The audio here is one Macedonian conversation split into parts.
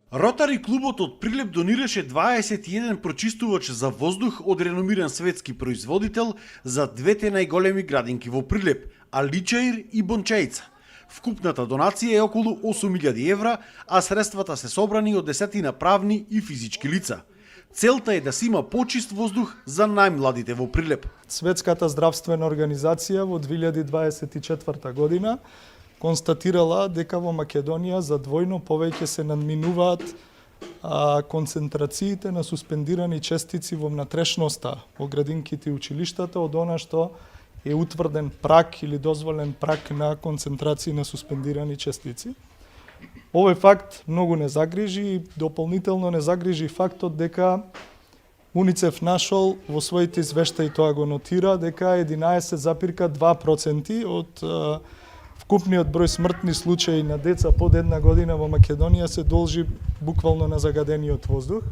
Ротари клубот од Прилеп донираше 21 прочистувач за воздух од реномиран светски производител за двете најголеми градинки во Прилеп, Аличаир и Бончајца. Вкупната донација е околу 8.000 евра, а средствата се собрани од десетина правни и физички лица. Целта е да се има почист воздух за најмладите во Прилеп. Светската здравствена организација во 2024 година констатирала дека во Македонија за двојно повеќе се надминуваат концентрациите на суспендирани честици во внатрешноста во градинките и училиштата од она што е утврден праг или дозволен праг на концентрации на суспендирани честици. Овој факт многу не загрижи и дополнително не загрижи фактот дека УНИЦЕФ нашол во своите извештаи, тоа го нотира, дека 11,2% од вкупниот број смртни случаи на деца под 1 година во Македонија се должи буквално на загадениот воздух.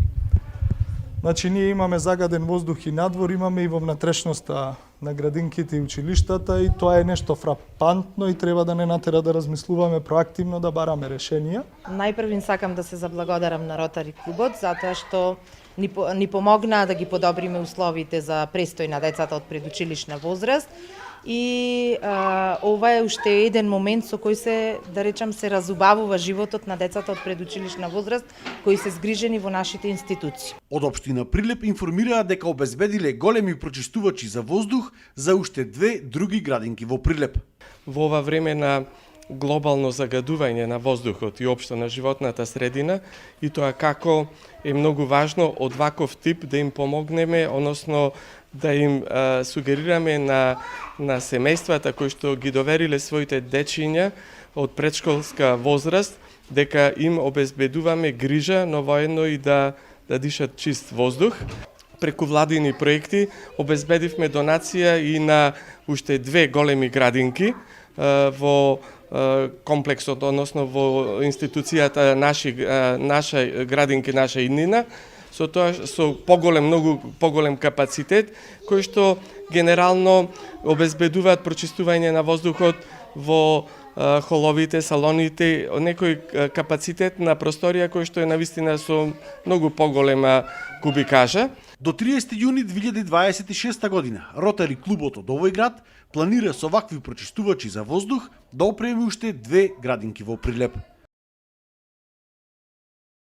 Значи, ние имаме загаден воздух и надвор, имаме и во внатрешноста на градинките и училиштата и тоа е нешто фрапантно и треба да не натера да размислуваме проактивно, да бараме решенија. Најпрвин сакам да се заблагодарам на Ротари клубот, затоа што ни помогнаа да ги подобриме условите за престој на децата од предучилишна возраст. И ова е уште еден момент со кој се, да речам, се разубавува животот на децата од предучилишна возраст, кои се згрижени во нашите институции. Од општина Прилеп информираа дека обезбедиле големи прочистувачи за воздух за уште две други градинки во Прилеп. Во ова време на глобално загадување на воздухот и општо на животната средина, и тоа како е многу важно од ваков тип да им помогнеме, односно да им сугерираме на семејствата кои што ги довериле своите дечиња од предшколска возраст, дека им обезбедуваме грижа, но воедно и да дишат чист воздух. Преку владини проекти обезбедивме донација и на уште две големи градинки во комплексот, односно во институцијата наша градинки, наша иднина, со тоа со многу поголем капацитет, кој што генерално обезбедуваат прочистување на воздухот во холовите, салоните, некој капацитет на просторија кој што е навистина со многу поголема кубикажа. До 30 јуни 2026 година Ротари клубот од овој град планира со вакви прочистувачи за воздух да опреми уште две градинки во Прилеп.